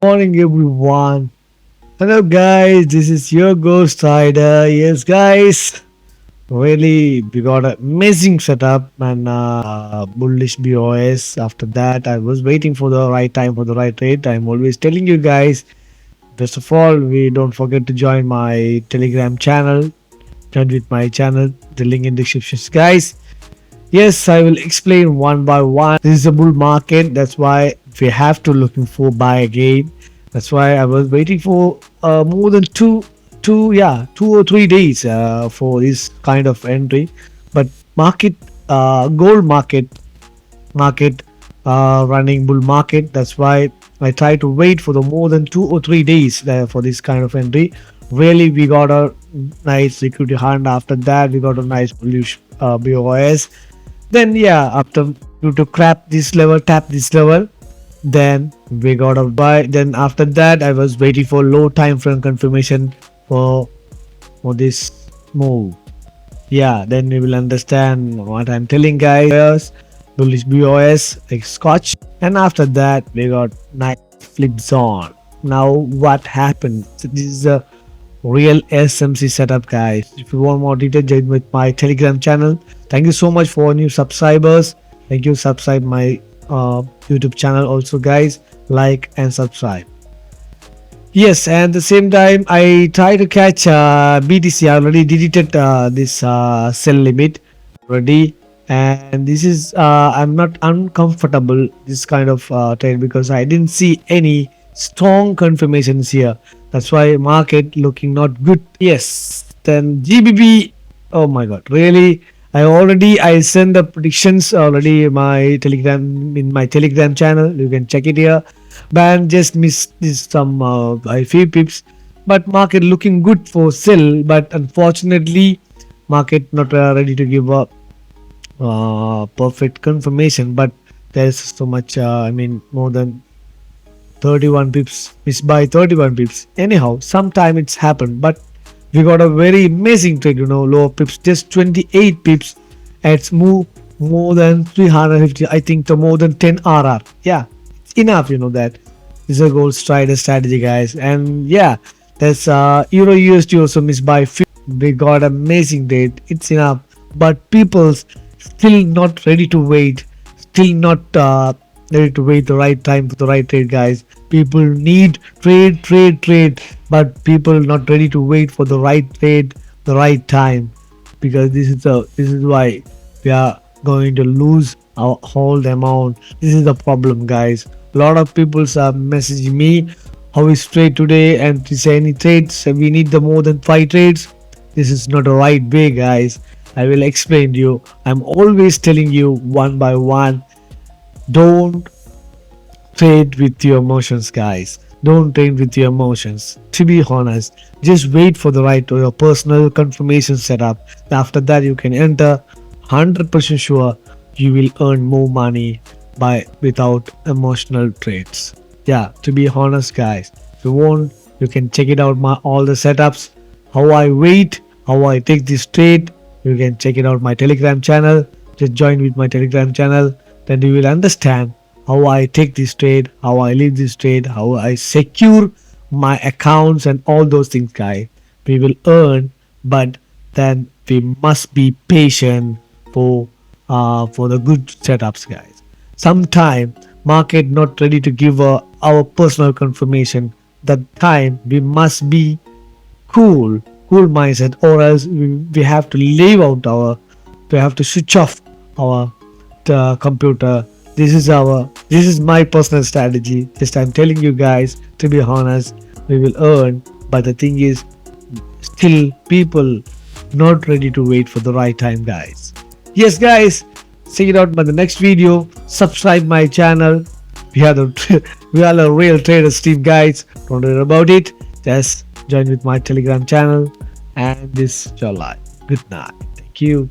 Morning, everyone. Hello, guys. This is your Ghost Rider. Yes, guys. Really, we got an amazing setup and bullish BOS. After that, I was waiting for the right time for the right rate. I'm always telling you guys. First of all, we don't forget to join my Telegram channel. Join with my channel. The link in the description, guys. Yes, I will explain one by one. This is a bull market. That's why we have to looking for buy again. That's why I was waiting for more than 2 or 3 days for this kind of entry. But market, gold market, running bull market. That's why I try to wait for the more than 2 or 3 days for this kind of entry. Really, we got a nice liquidity hunt. After that, we got a nice bullish BOS. Then yeah, after to tap this level, then we got a buy. Then after that, I was waiting for low time frame confirmation for for this move. Yeah, then we will understand what I'm telling, guys. Bullish BOS like Scotch, and after that we got nice flip zone. Now what happened? So this is a real SMC setup, guys. If you want more detail, join with my Telegram channel. Thank you so much for new subscribers. Thank you. Subscribe my YouTube channel also, guys. Like and subscribe. Yes, and at the same time, I try to catch BTC. I already deleted this sell limit already, and this is I'm not uncomfortable this kind of trade because I didn't see any strong confirmations here. That's why market looking not good. Yes, then GBP. Oh my God, really? I sent the predictions already in my Telegram channel. You can check it here. Ban just missed this some by few pips, but market looking good for sell. But unfortunately, market not ready to give up perfect confirmation. But there's so much. I mean, more than 31 pips missed by 31 pips. Anyhow, sometime it's happened, but we got a very amazing trade. Lower pips, just 28 pips. It's more than 350. I think the more than 10 RR. Yeah, enough, that this is a gold strider strategy, guys. And yeah, there's euro USD also missed by 50. We got amazing rate. It's enough, but people's still not ready to wait, still not ready to wait the right time for the right trade, guys. People need trade, but people not ready to wait for the right trade, the right time, because this is why we are going to lose our whole amount. This is the problem, guys. A lot of people are messaging me, how is trade today, and to say any trades. We need the more than 5 trades. This is not the right way, guys. I will explain to you. I'm always telling you one by one. Don't trade with your emotions, guys. Don't trade with your emotions. To be honest, just wait for the right or your personal confirmation setup. After that, you can enter. 100% sure you will earn more money by without emotional trades. Yeah, to be honest, guys. If you want, you can check it out. My all the setups, how I wait, how I take this trade. You can check it out my Telegram channel. Just join with my Telegram channel. Then you will understand how I take this trade, how I leave this trade, how I secure my accounts and all those things, guys. We will earn, but then we must be patient for the good setups, guys. Sometime market not ready to give our personal confirmation. That time we must be cool mindset, or else we have to leave out we have to switch off our computer. This is my personal strategy. Just I'm telling you guys, to be honest, we will earn, but the thing is, still people not ready to wait for the right time, guys. Yes, guys, check it out by the next video. Subscribe my channel. We are the we are the real traders team, guys. Don't worry about it. Just join with my Telegram channel, and this is your life. Good night. Thank you.